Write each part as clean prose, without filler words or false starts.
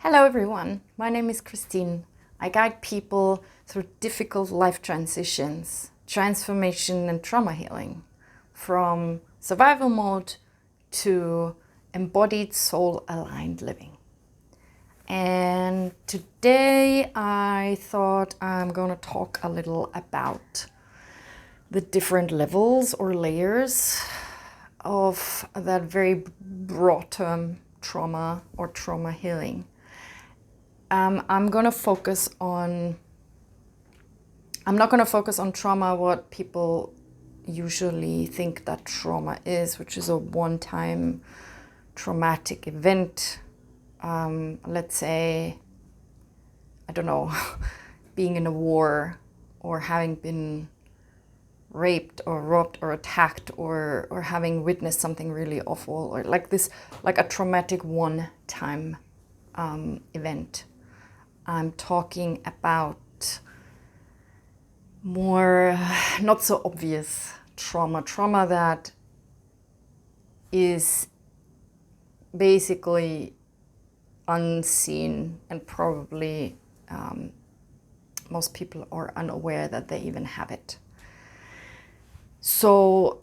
Hello everyone, my name is Christine. I guide people through difficult life transitions, transformation and trauma healing, from survival mode to embodied soul-aligned living. And today I thought I'm going to talk a little about the different levels or layers of that very broad term trauma or trauma healing. I'm not going to focus on trauma, what people usually think that trauma is, which is a one-time traumatic event. Let's say, I don't know, being in a war or having been raped or robbed or attacked or having witnessed something really awful, or like a traumatic one-time event. I'm talking about more not so obvious trauma that is basically unseen, and probably most people are unaware that they even have it. So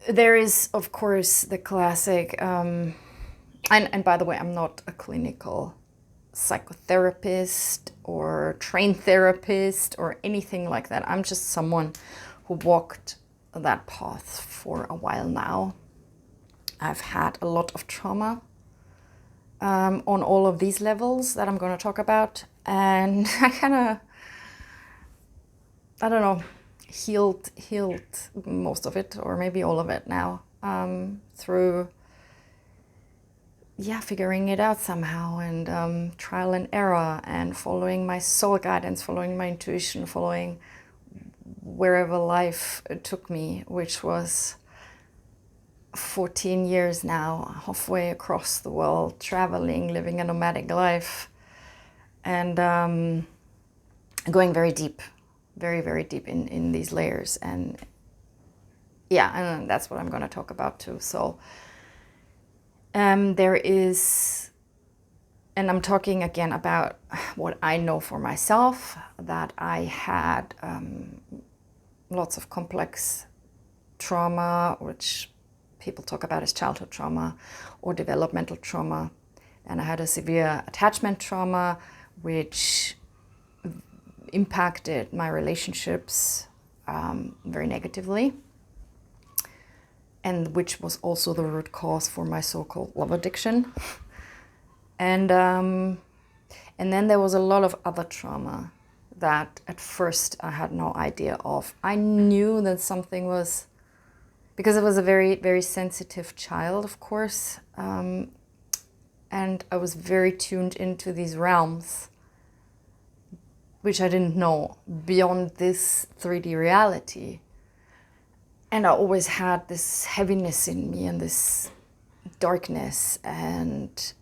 there is, of course, the classic, and by the way, I'm not a clinical psychotherapist or trained therapist or anything like that. I'm just someone who walked that path for a while now. I've had a lot of trauma on all of these levels that I'm going to talk about, and I don't know, healed most of it, or maybe all of it now, through figuring it out somehow, and trial and error, and following my soul guidance, following my intuition, following wherever life took me, which was 14 years now, halfway across the world, traveling, living a nomadic life, and going very deep, very, very deep in these layers. And that's what I'm going to talk about too. So there is, and I'm talking again about what I know for myself, that I had lots of complex trauma, which people talk about as childhood trauma or developmental trauma. And I had a severe attachment trauma, which impacted my relationships very negatively, and which was also the root cause for my so-called love addiction. And then there was a lot of other trauma that at first I had no idea of. I knew that something was, because I was a very, very sensitive child, of course, and I was very tuned into these realms, which I didn't know, beyond this 3D reality. And I always had this heaviness in me and this darkness, and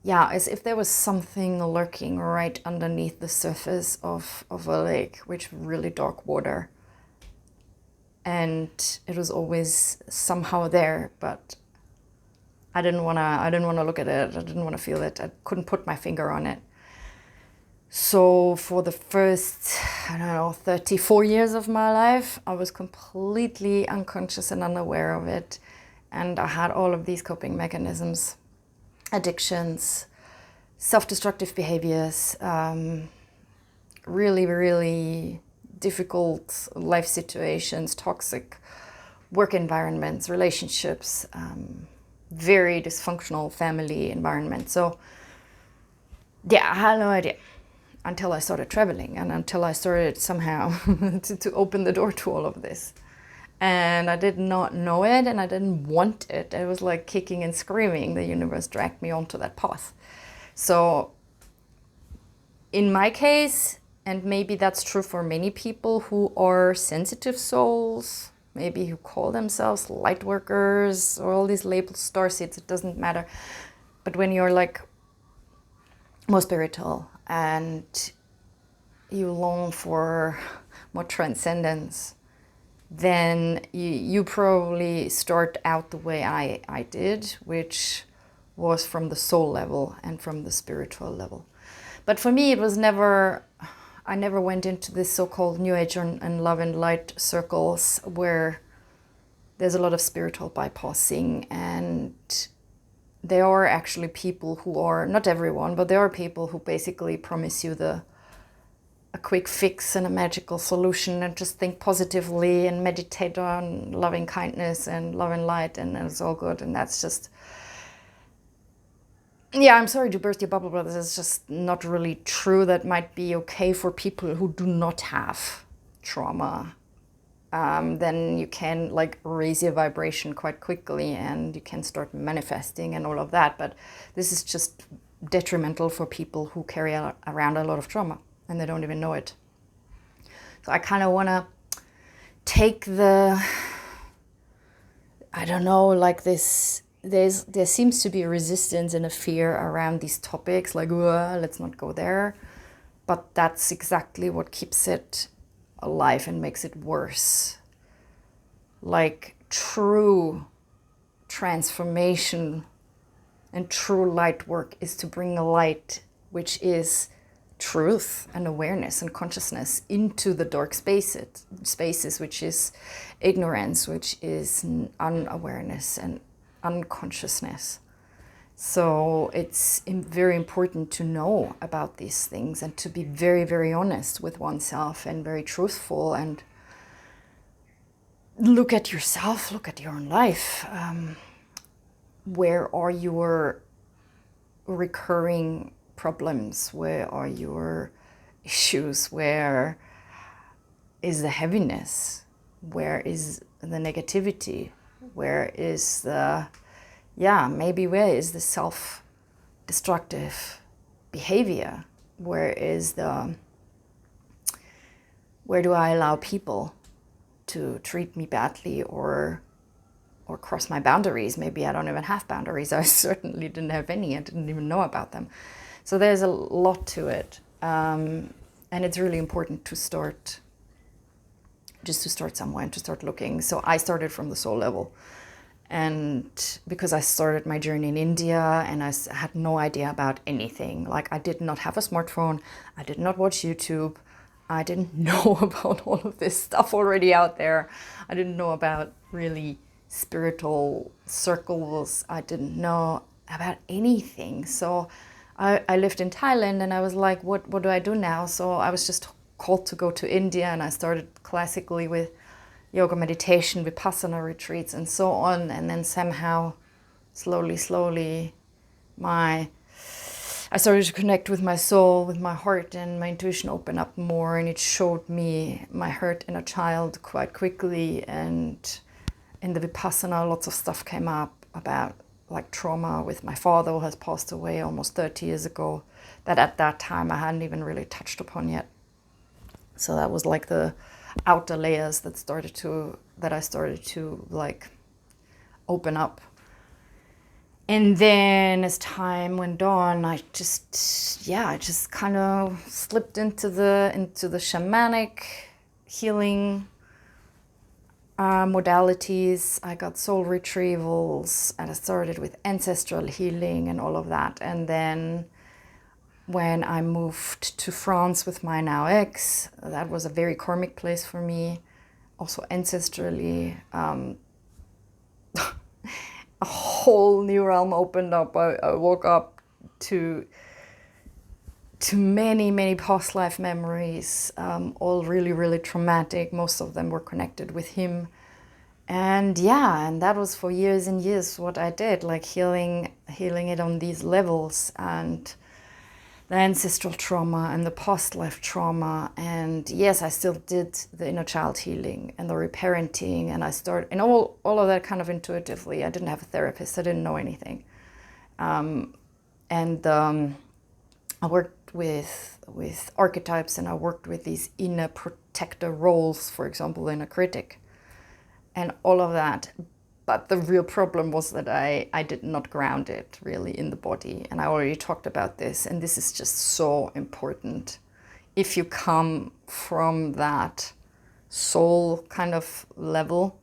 as if there was something lurking right underneath the surface of a lake, which really dark water. And it was always somehow there, but I didn't want to look at it. I didn't want to feel it. I couldn't put my finger on it. So for the first, 34 years of my life, I was completely unconscious and unaware of it. And I had all of these coping mechanisms, addictions, self-destructive behaviors, really, really difficult life situations, toxic work environments, relationships, very dysfunctional family environment. So I had no idea until I started traveling, and until I started somehow to open the door to all of this. And I did not know it, and I didn't want it. It was like kicking and screaming. The universe dragged me onto that path. So in my case, and maybe that's true for many people who are sensitive souls, maybe who call themselves light workers, or all these labels, starseeds, it doesn't matter. But when you're like more spiritual and you long for more transcendence, then you probably start out the way I did, which was from the soul level and from the spiritual level. But for me, it was never, I never went into this so-called New Age and love and light circles where there's a lot of spiritual bypassing, and there are actually people who are, not everyone, but there are people who basically promise you a quick fix and a magical solution, and just think positively and meditate on loving kindness and love and light, and it's all good. And that's just, yeah, I'm sorry to burst your bubble, but this is just not really true. That might be okay for people who do not have trauma. Then you can like raise your vibration quite quickly and you can start manifesting and all of that. But this is just detrimental for people who carry around a lot of trauma and they don't even know it. So I kind of want to take the, I don't know, like this, there seems to be a resistance and a fear around these topics, like, let's not go there. But that's exactly what keeps it alive and makes it worse. Like true transformation and true light work is to bring a light, which is truth and awareness and consciousness, into the dark spaces, which is ignorance, which is unawareness and unconsciousness. So it's very important to know about these things and to be very, very honest with oneself and very truthful, and look at yourself, look at your own life. Where are your recurring problems? Where are your issues? Where is the heaviness? Where is the negativity? Where is the, maybe where is the self-destructive behavior? Where do I allow people to treat me badly or cross my boundaries? Maybe I don't even have boundaries. I certainly didn't have any. I didn't even know about them. So there's a lot to it. And it's really important to start somewhere and to start looking. So I started from the soul level. And because I started my journey in India and I had no idea about anything. Like I did not have a smartphone. I did not watch YouTube. I didn't know about all of this stuff already out there. I didn't know about really spiritual circles. I didn't know about anything. So I lived in Thailand and I was like, what do I do now? So I was just called to go to India, and I started classically with yoga, meditation, vipassana retreats and so on. And then somehow, slowly, I started to connect with my soul, with my heart, and my intuition opened up more, and it showed me my hurt inner child quite quickly. And in the Vipassana, lots of stuff came up about like trauma with my father, who has passed away almost 30 years ago, that at that time I hadn't even really touched upon yet. So that was like the outer layers that I started to like open up. And then as time went on, I just kind of slipped into the shamanic healing modalities. I got soul retrievals, and I started with ancestral healing and all of that. And then when I moved to France with my now ex, that was a very karmic place for me, also ancestrally. A whole new realm opened up. I woke up to many past life memories, all really, really traumatic. Most of them were connected with him. And and that was for years and years what I did, like healing it on these levels, and the ancestral trauma and the past life trauma. And yes, I still did the inner child healing and the reparenting, and I started, and all of that kind of intuitively. I didn't have a therapist, I didn't know anything. I worked with archetypes, and I worked with these inner protector roles, for example, inner critic, and all of that. But the real problem was that I did not ground it really in the body. And I already talked about this, and this is just so important. If you come from that soul kind of level,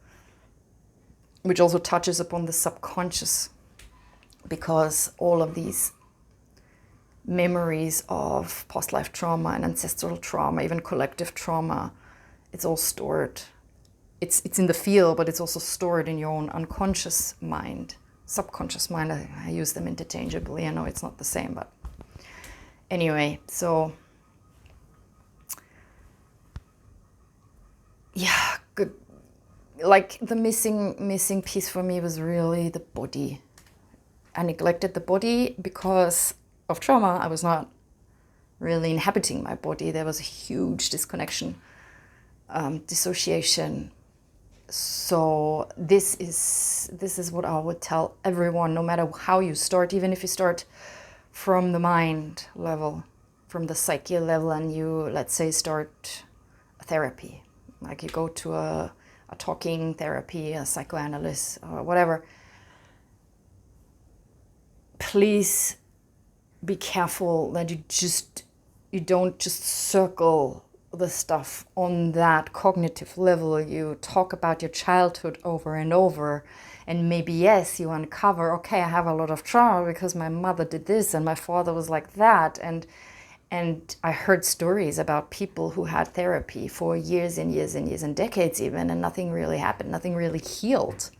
which also touches upon the subconscious, because all of these memories of past-life trauma and ancestral trauma, even collective trauma, it's all stored. It's in the field, but it's also stored in your own unconscious mind, subconscious mind. I use them interchangeably. I know it's not the same, but anyway, so yeah, good. Like the missing piece for me was really the body. I neglected the body because of trauma. I was not really inhabiting my body. There was a huge disconnection, dissociation. So this is what I would tell everyone, no matter how you start, even if you start from the mind level, from the psyche level, and you, let's say, start a therapy, like you go to a talking therapy, a psychoanalyst, or whatever. Please be careful that you don't just circle the stuff on that cognitive level. You talk about your childhood over and over, and maybe, yes, you uncover, okay, I have a lot of trauma because my mother did this and my father was like that, and I heard stories about people who had therapy for years and years and years and decades even, and nothing really happened, nothing really healed,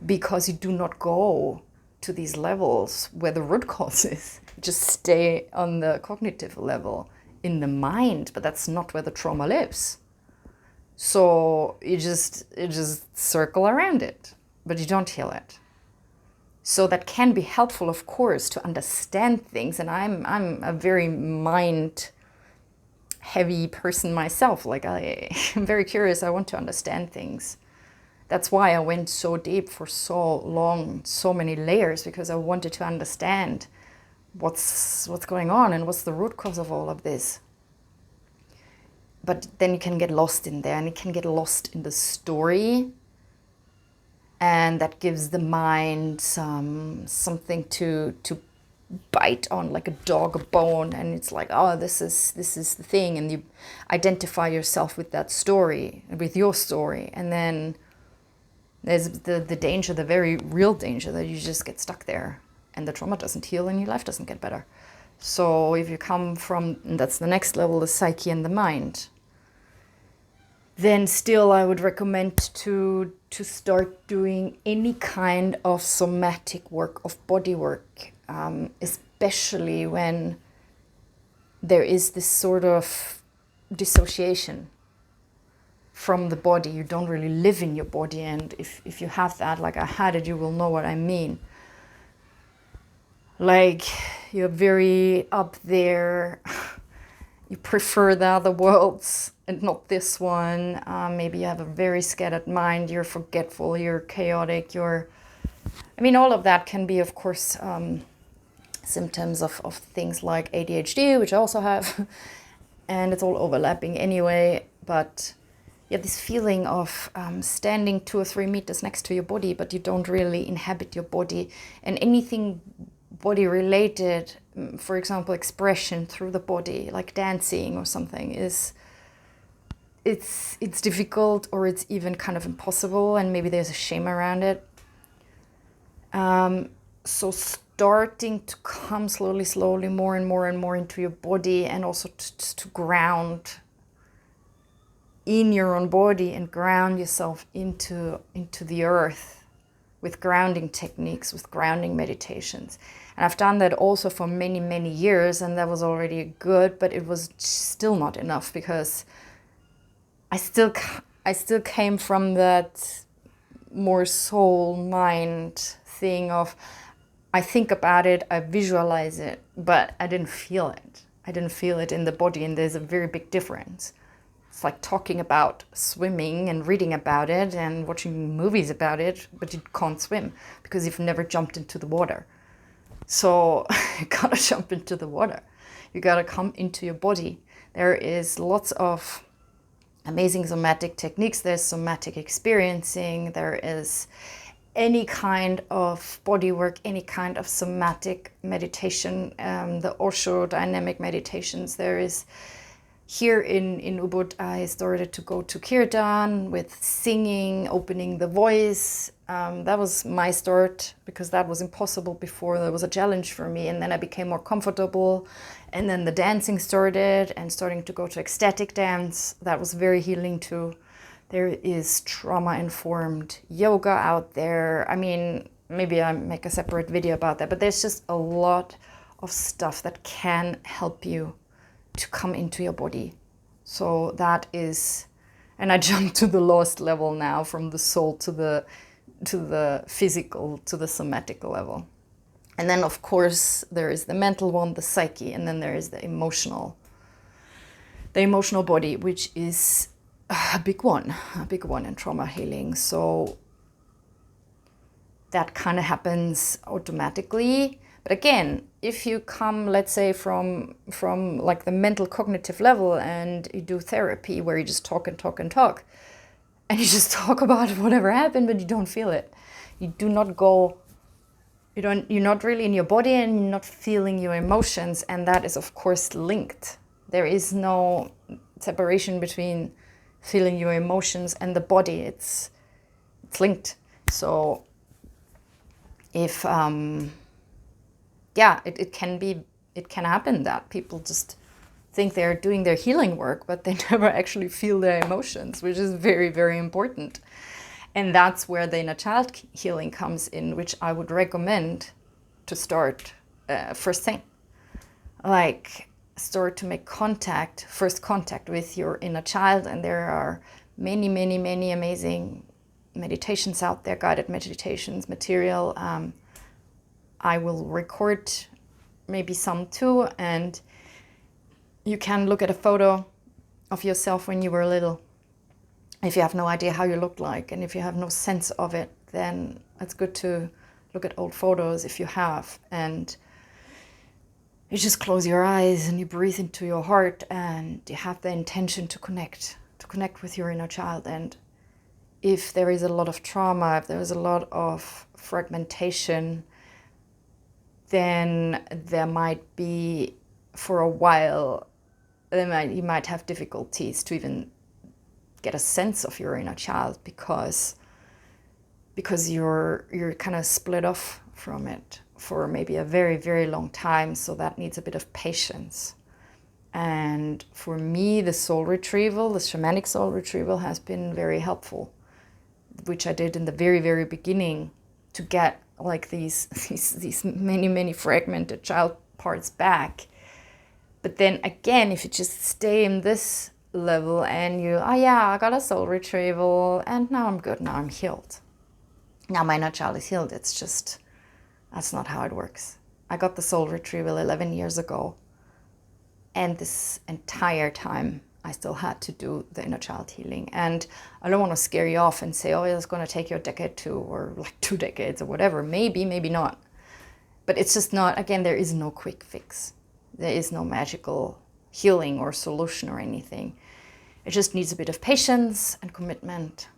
because you do not go to these levels where the root cause is. You just stay on the cognitive level in the mind, but that's not where the trauma lives. So you just circle around it, but you don't heal it. So that can be helpful, of course, to understand things. And I'm a very mind heavy person myself. Like I'm very curious. I want to understand things. That's why I went so deep for so long, so many layers, because I wanted to understand what's going on and what's the root cause of all of this. But then you can get lost in there, and you can get lost in the story, and that gives the mind something to bite on, like a dog bone, and it's like, oh, this is the thing, and you identify yourself with that story, with your story, and then there's the danger, the very real danger, that you just get stuck there and the trauma doesn't heal and your life doesn't get better. So if you come from, and that's the next level, the psyche and the mind, then still I would recommend to start doing any kind of somatic work, of body work, especially when there is this sort of dissociation from the body. You don't really live in your body, and if you have that, like I had it, you will know what I mean. Like you're very up there, you prefer the other worlds and not this one. Maybe you have a very scattered mind, you're forgetful, you're chaotic, all of that can be, of course, symptoms of things like ADHD, which I also have, and it's all overlapping anyway. But yeah, this feeling of standing 2 or 3 meters next to your body, but you don't really inhabit your body, and anything body related, for example, expression through the body, like dancing or something, it's difficult, or it's even kind of impossible, and maybe there's a shame around it. So starting to come slowly more and more into your body, and also to ground in your own body and ground yourself into the earth with grounding techniques, with grounding meditations. And I've done that also for many years, and that was already good, but it was still not enough, because I still came from that more soul mind thing of, I think about it, I visualize it, but I didn't feel it. I didn't feel it in the body, and there's a very big difference. It's like talking about swimming and reading about it and watching movies about it, but you can't swim because you've never jumped into the water. So you gotta jump into the water. You gotta come into your body. There is lots of amazing somatic techniques. There's somatic experiencing. There is any kind of body work, any kind of somatic meditation, the Osho dynamic meditations. There is here in Ubud, I started to go to kirtan with singing, opening the voice. That was my start, because that was impossible before. That was a challenge for me. And then I became more comfortable. And then the dancing started, and starting to go to ecstatic dance. That was very healing too. There is trauma-informed yoga out there. I mean, maybe I make a separate video about that, but there's just a lot of stuff that can help you to come into your body. So that is, and I jumped to the lowest level now, from the soul to the physical, to the somatic level. And then of course there is the mental one, the psyche, and then there is the emotional body, which is a big one in trauma healing. So that kind of happens automatically. But again, if you come, let's say, from like the mental cognitive level, and you do therapy where you just talk and talk and talk, and you just talk about whatever happened, but you don't feel it. You do not go, you're not really in your body, and you're not feeling your emotions. And that is of course linked. There is no separation between feeling your emotions and the body. It's linked. So if it can happen that people just think they're doing their healing work, but they never actually feel their emotions, which is very, very important. And that's where the inner child healing comes in, which I would recommend to start first thing. Like, start to make first contact with your inner child. And there are many, many, many amazing meditations out there, guided meditations, material. I will record maybe some too, and you can look at a photo of yourself when you were little. If you have no idea how you looked like, and if you have no sense of it, then it's good to look at old photos if you have, and you just close your eyes and you breathe into your heart, and you have the intention to connect with your inner child. And if there is a lot of trauma, if there is a lot of fragmentation, then there might be, for a while, you might have difficulties to even get a sense of your inner child, because you're kind of split off from it for maybe a very, very long time. So that needs a bit of patience. And for me, the soul retrieval, the shamanic soul retrieval, has been very helpful, which I did in the very, very beginning, to get like these many, many fragmented child parts back. But then again, if you just stay in this level and you, I got a soul retrieval and now I'm good, now I'm healed, now my inner child is healed, it's just, that's not how it works. I got the soul retrieval 11 years ago, and this entire time I still had to do the inner child healing. And I don't want to scare you off and say, oh, it's going to take you a decade too, or like 2 decades or whatever. Maybe, maybe not. But it's just not, again, there is no quick fix. There is no magical healing or solution or anything. It just needs a bit of patience and commitment.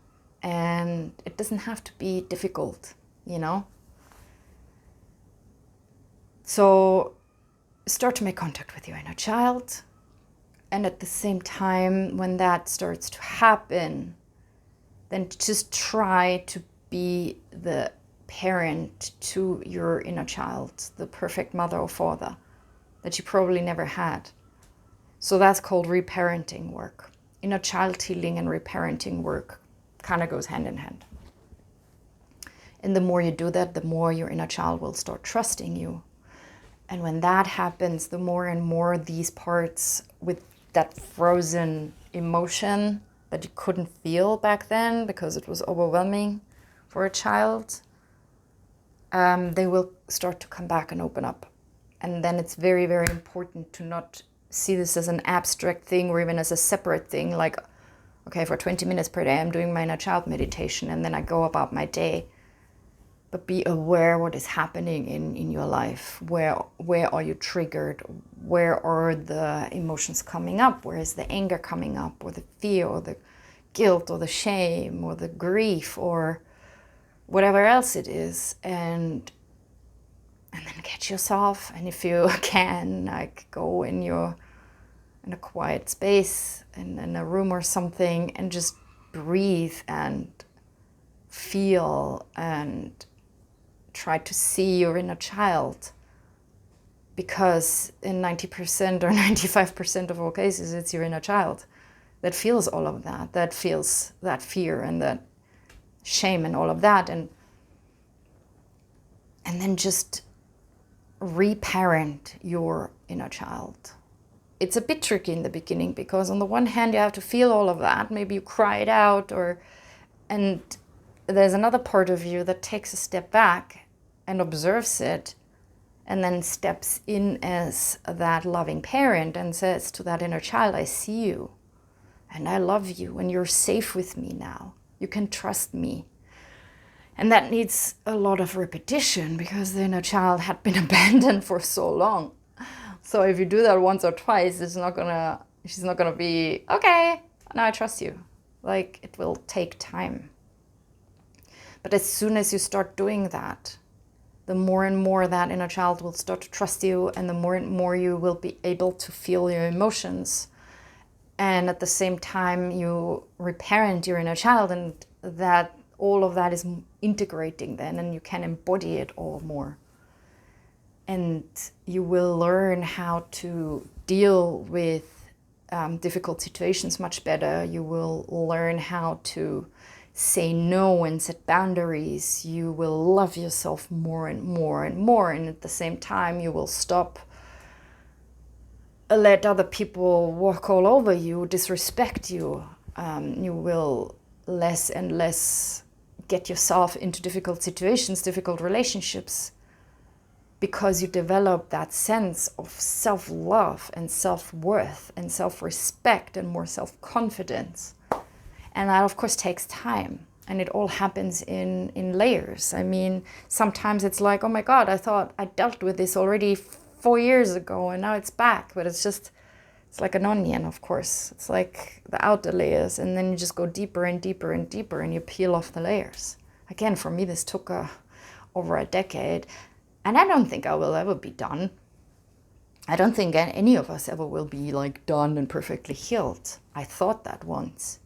And it doesn't have to be difficult, you know? So start to make contact with your inner child. And at the same time, when that starts to happen, then just try to be the parent to your inner child, the perfect mother or father that you probably never had. So that's called reparenting work. Inner child healing and reparenting work kind of goes hand in hand. And the more you do that, the more your inner child will start trusting you. And when that happens, the more and more these parts with that frozen emotion that you couldn't feel back then because it was overwhelming for a child, they will start to come back and open up. And then it's very, very important to not see this as an abstract thing or even as a separate thing, like, okay, for 20 minutes per day I'm doing my inner child meditation and then I go about my day. But be aware what is happening in your life. Where are you triggered? Where are the emotions coming up? Where is the anger coming up, or the fear, or the guilt, or the shame, or the grief, or whatever else it is? And then catch yourself. And if you can, like, go in your in a quiet space, in a room or something, and just breathe and feel and try to see your inner child. Because in 90% or 95% of all cases, it's your inner child that feels all of that, that feels that fear and that shame and all of that. And then just reparent your inner child. It's a bit tricky in the beginning because on the one hand, you have to feel all of that. Maybe you cry it out, and there's another part of you that takes a step back and observes it, and then steps in as that loving parent and says to that inner child, I see you and I love you and you're safe with me now. You can trust me. And that needs a lot of repetition because the inner child had been abandoned for so long. So if you do that once or twice, she's not gonna be, okay, now I trust you. Like, it will take time. But as soon as you start doing that, the more and more that inner child will start to trust you, and the more and more you will be able to feel your emotions. And at the same time, you reparent your inner child, and that all of that is integrating then, and you can embody it all more. And you will learn how to deal with difficult situations much better. You will learn how to say no and set boundaries. You will love yourself more and more and more. And at the same time, you will stop, let other people walk all over you, disrespect you. You will less and less get yourself into difficult situations, difficult relationships, because you develop that sense of self-love and self-worth and self-respect and more self-confidence. And that, of course, takes time. And it all happens in layers. I mean, sometimes it's like, oh my God, I thought I dealt with this already 4 years ago and now it's back. But it's like an onion, of course. It's like the outer layers. And then you just go deeper and deeper and deeper and you peel off the layers. Again, for me, this took over a decade. And I don't think I will ever be done. I don't think any of us ever will be like done and perfectly healed. I thought that once.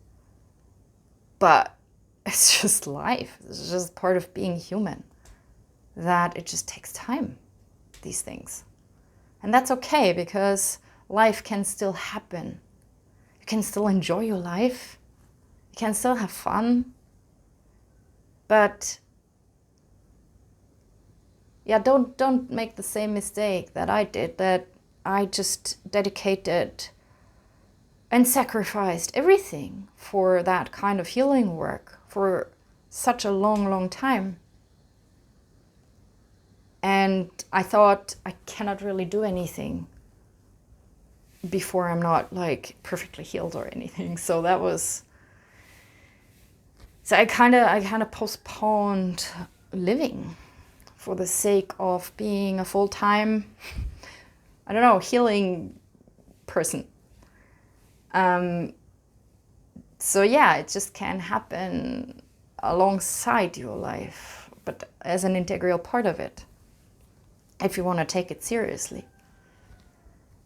But it's just life. It's just part of being human. That it just takes time, these things. And that's okay, because life can still happen. You can still enjoy your life. You can still have fun. But yeah, don't make the same mistake that I did, that I just dedicated and sacrificed everything for that kind of healing work for such a long, long time. And I thought I cannot really do anything before I'm not like perfectly healed or anything. So I kind of postponed living for the sake of being a full-time, I don't know, healing person. So yeah, it just can happen alongside your life, but as an integral part of it, if you want to take it seriously.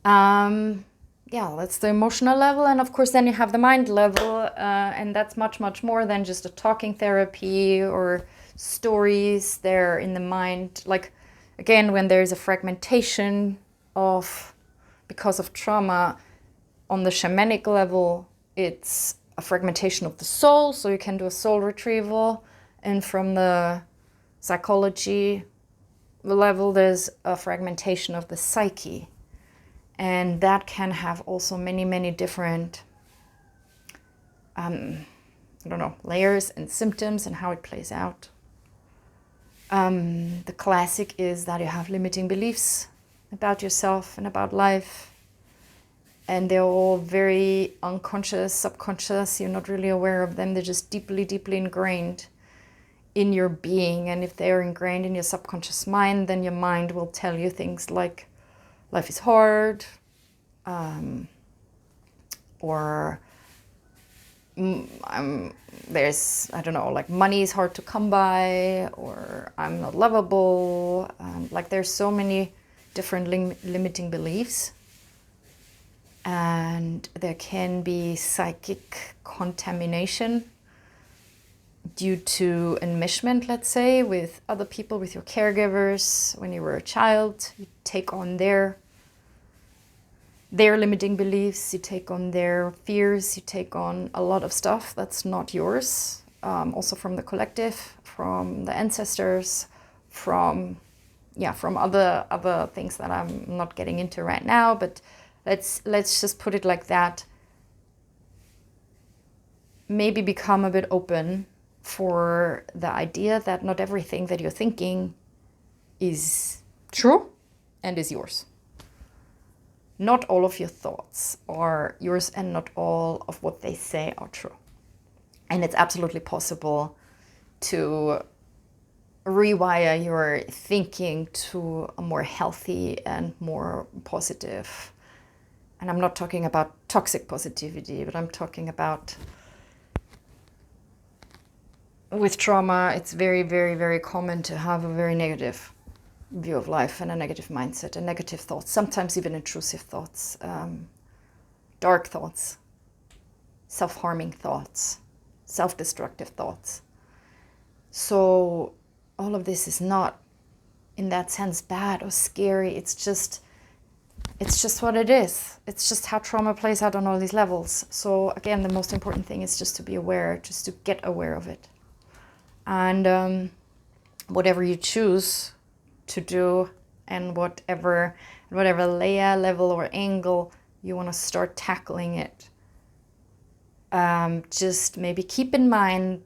Yeah, that's the emotional level. And of course, then you have the mind level, and that's much, much more than just a talking therapy or stories there in the mind. Like, again, when there's a fragmentation because of trauma, on the shamanic level, it's a fragmentation of the soul, so you can do a soul retrieval. And from the psychology level, there's a fragmentation of the psyche. And that can have also many, many different, layers and symptoms and how it plays out. The classic is that you have limiting beliefs about yourself and about life. And they're all very unconscious, subconscious. You're not really aware of them. They're just deeply, deeply ingrained in your being. And if they're ingrained in your subconscious mind, then your mind will tell you things like life is hard, or there's, I don't know, like money is hard to come by, or I'm not lovable. Like there's so many different limiting beliefs. And there can be psychic contamination due to enmeshment, let's say, with other people, with your caregivers. When you were a child, you take on their limiting beliefs, you take on their fears, you take on a lot of stuff that's not yours, also from the collective, from the ancestors, from other things that I'm not getting into right now, but let's just put it like that. Maybe become a bit open for the idea that not everything that you're thinking is true and is yours. Not all of your thoughts are yours, and not all of what they say are true. And it's absolutely possible to rewire your thinking to a more healthy and more positive. And I'm not talking about toxic positivity, but I'm talking about, with trauma, it's very, very, very common to have a very negative view of life and a negative mindset and negative thoughts, sometimes even intrusive thoughts, dark thoughts, self-harming thoughts, self-destructive thoughts. So all of this is not in that sense bad or scary. It's just what it is. It's just how trauma plays out on all these levels. So again, the most important thing is just to be aware, just to get aware of it. And whatever you choose to do, and whatever layer, level, or angle you want to start tackling it, just maybe keep in mind,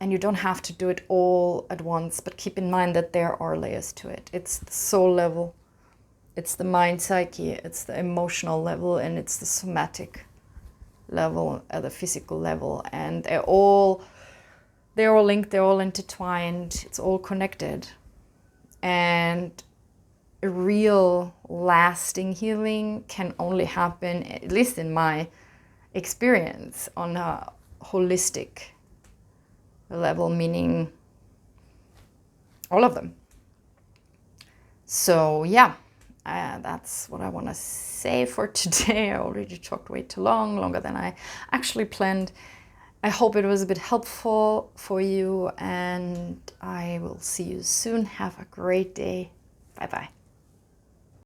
and you don't have to do it all at once, but keep in mind that there are layers to it. It's the soul level, it's the mind psyche, it's the emotional level, and it's the somatic level, the physical level, and they're all linked, they're all intertwined, it's all connected. And a real lasting healing can only happen, at least in my experience, on a holistic level, meaning all of them. So yeah, that's what I want to say for today. I already talked way too long, longer than I actually planned. I hope it was a bit helpful for you, and I will see you soon. Have a great day. Bye-bye.